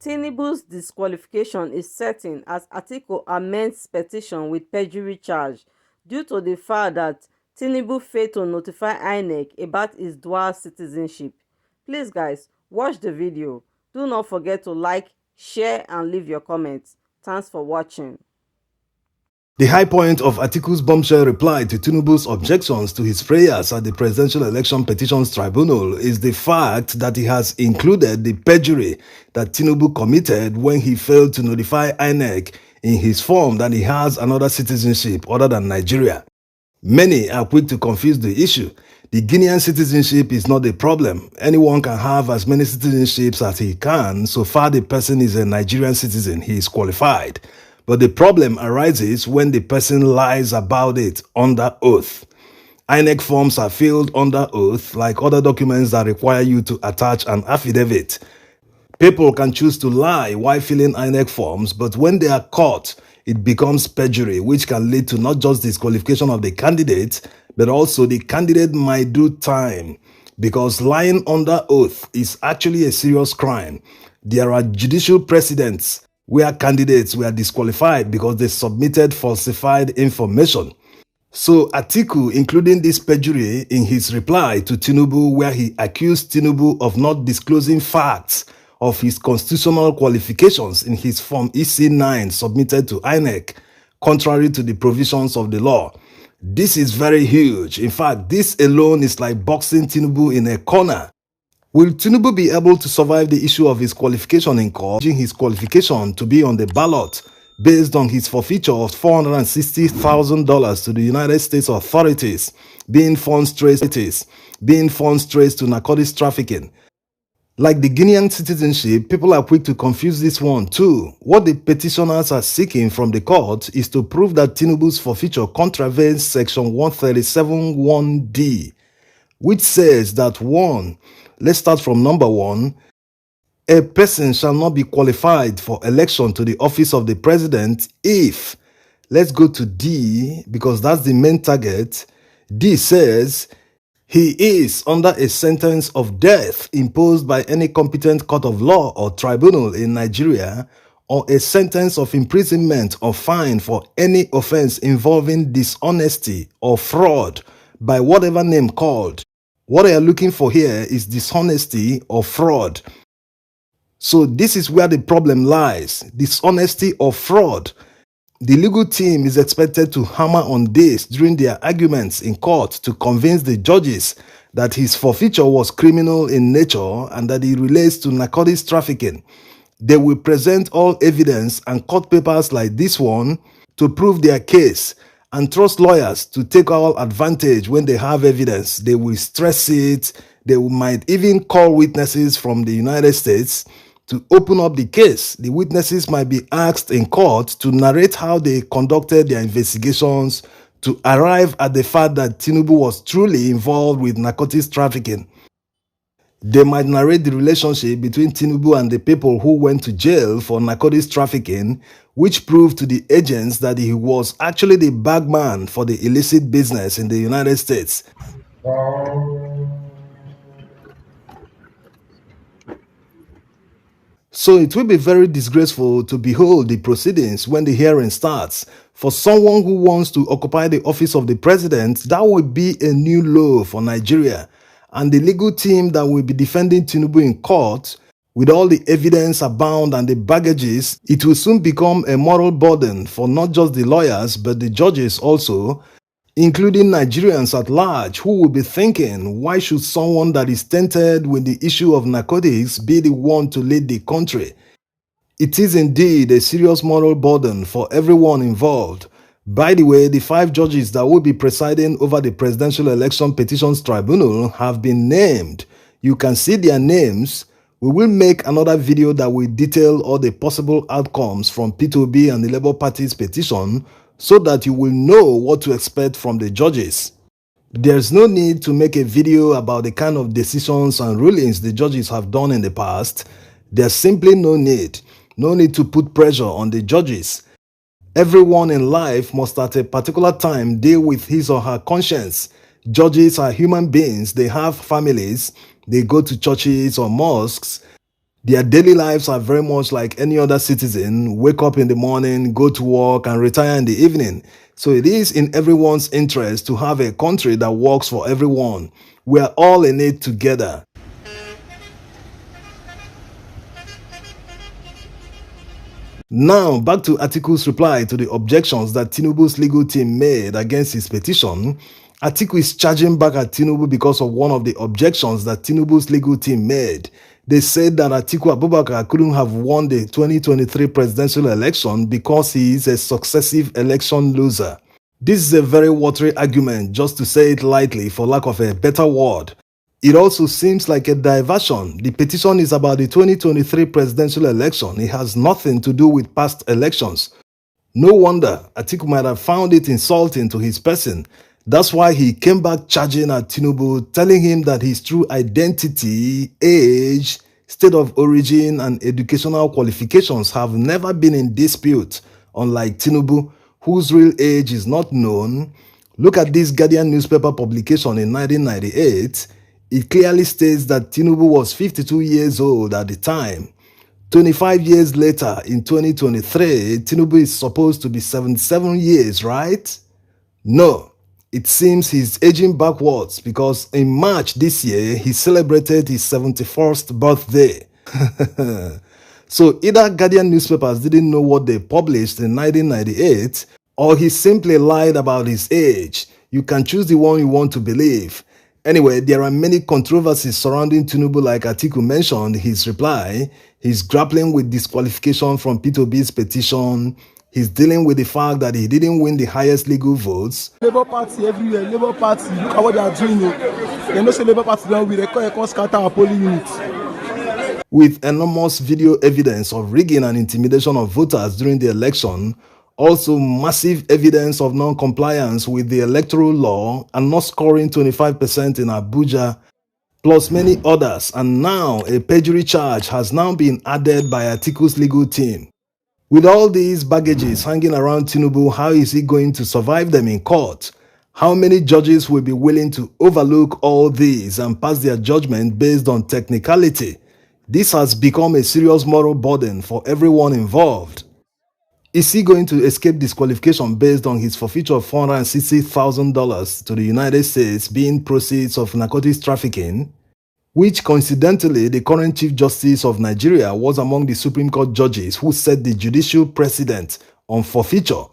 Tinubu's disqualification is certain as Atiku amends petition with perjury charge due to the fact that Tinubu failed to notify INEC about his dual citizenship. Please guys, watch the video. Do not forget to like, share and leave your comments. Thanks for watching. The high point of Atiku's bombshell reply to Tinubu's objections to his prayers at the Presidential Election Petitions Tribunal is the fact that he has included the perjury that Tinubu committed when he failed to notify INEC in his form that he has another citizenship other than Nigeria. Many are quick to confuse the issue. The Guinean citizenship is not the problem. Anyone can have as many citizenships as he can, so far the person is a Nigerian citizen, he is qualified. But the problem arises when the person lies about it under oath. INEC forms are filled under oath like other documents that require you to attach an affidavit. People can choose to lie while filling INEC forms, but when they are caught, it becomes perjury, which can lead to not just disqualification of the candidate, but also the candidate might do time, because lying under oath is actually a serious crime. There are judicial precedents where candidates were disqualified because they submitted falsified information. So Atiku, including this perjury in his reply to Tinubu, where he accused Tinubu of not disclosing facts of his constitutional qualifications in his Form EC9 submitted to INEC, contrary to the provisions of the law. This is very huge. In fact, this alone is like boxing Tinubu in a corner. Will Tinubu be able to survive the issue of his qualification in court, his qualification to be on the ballot based on his forfeiture of $460,000 to the United States authorities, being funds traced to narcotics trafficking? Like the Guinean citizenship, people are quick to confuse this one too. What the petitioners are seeking from the court is to prove that Tinubu's forfeiture contravenes Section 137(1)(d), which says that 1. Let's start from number 1. A person shall not be qualified for election to the office of the president if, let's go to D because that's the main target. D says he is under a sentence of death imposed by any competent court of law or tribunal in Nigeria, or a sentence of imprisonment or fine for any offense involving dishonesty or fraud by whatever name called. What they are looking for here is dishonesty or fraud. So this is where the problem lies, dishonesty or fraud. The legal team is expected to hammer on this during their arguments in court to convince the judges that his forfeiture was criminal in nature and that it relates to narcotics trafficking. They will present all evidence and court papers like this one to prove their case, and trust lawyers to take all advantage when they have evidence. They will stress it. They might even call witnesses from the United States to open up the case. The witnesses might be asked in court to narrate how they conducted their investigations to arrive at the fact that Tinubu was truly involved with narcotics trafficking. They might narrate the relationship between Tinubu and the people who went to jail for narcotics trafficking, which proved to the agents that he was actually the bagman for the illicit business in the United States. So it will be very disgraceful to behold the proceedings when the hearing starts. For someone who wants to occupy the office of the president, that would be a new low for Nigeria. And the legal team that will be defending Tinubu in court, with all the evidence abound and the baggages, it will soon become a moral burden for not just the lawyers but the judges also, including Nigerians at large, who will be thinking, why should someone that is tainted with the issue of narcotics be the one to lead the country? It is indeed a serious moral burden for everyone involved. By the way, the 5 judges that will be presiding over the Presidential Election Petitions Tribunal have been named. You can see their names. We will make another video that will detail all the possible outcomes from P2B and the Labour Party's petition so that you will know what to expect from the judges. There's no need to make a video about the kind of decisions and rulings the judges have done in the past. There's simply no need. No need to put pressure on the judges. Everyone in life must at a particular time deal with his or her conscience. Judges are human beings. They have families. They go to churches or mosques. Their daily lives are very much like any other citizen, wake up in the morning, go to work, and retire in the evening. So it is in everyone's interest to have a country that works for everyone. We are all in it together. Now, back to Atiku's reply to the objections that Tinubu's legal team made against his petition. Atiku is charging back at Tinubu because of one of the objections that Tinubu's legal team made. They said that Atiku Abubakar couldn't have won the 2023 presidential election because he is a successive election loser. This is a very watery argument, just to say it lightly for lack of a better word. It also seems like a diversion. The petition is about the 2023 presidential election. It has nothing to do with past elections. No wonder Atiku might have found it insulting to his person. That's why he came back charging at Tinubu, telling him that his true identity, age, state of origin, and educational qualifications have never been in dispute, unlike Tinubu, whose real age is not known. Look at this Guardian newspaper publication in 1998. It clearly states that Tinubu was 52 years old at the time. 25 years later, in 2023, Tinubu is supposed to be 77 years, right? No, it seems he's aging backwards because in March this year, he celebrated his 71st birthday. So either Guardian newspapers didn't know what they published in 1998, or he simply lied about his age. You can choose the one you want to believe. Anyway, there are many controversies surrounding Tinubu, like Atiku mentioned in his reply. He's grappling with disqualification from P2B's petition. He's dealing with the fact that he didn't win the highest legal votes. Labour Party everywhere, Labour Party, look at what they are doing. They know say Labour Party don't win, they can't scatter our polling units. With enormous video evidence of rigging and intimidation of voters during the election, also massive evidence of non-compliance with the electoral law and not scoring 25% in Abuja, plus many others, and now a perjury charge has now been added by Atiku's legal team. With all these baggages hanging around Tinubu, how is he going to survive them in court? How many judges will be willing to overlook all these and pass their judgment based on technicality? This has become a serious moral burden for everyone involved. Is he going to escape disqualification based on his forfeiture of $460,000 to the United States being proceeds of narcotics trafficking, which coincidentally the current Chief Justice of Nigeria was among the Supreme Court judges who set the judicial precedent on forfeiture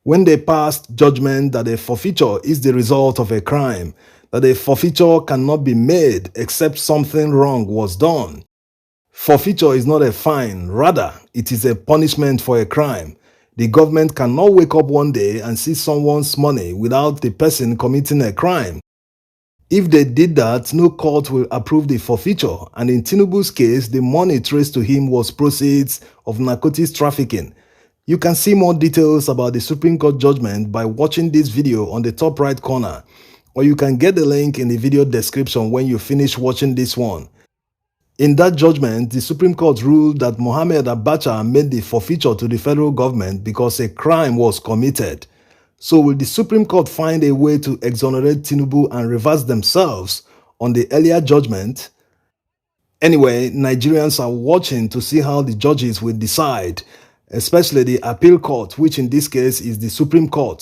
when they passed judgment that a forfeiture is the result of a crime, that a forfeiture cannot be made except something wrong was done. Forfeiture is not a fine, rather, it is a punishment for a crime. The government cannot wake up one day and see someone's money without the person committing a crime. If they did that, no court will approve the forfeiture, and in Tinubu's case, the money traced to him was proceeds of narcotics trafficking. You can see more details about the Supreme Court judgment by watching this video on the top right corner, or you can get the link in the video description when you finish watching this one. In that judgment, the Supreme Court ruled that Mohammed Abacha made the forfeiture to the federal government because a crime was committed. So will the Supreme Court find a way to exonerate Tinubu and reverse themselves on the earlier judgment? Anyway, Nigerians are watching to see how the judges will decide, especially the appeal court, which in this case is the Supreme Court.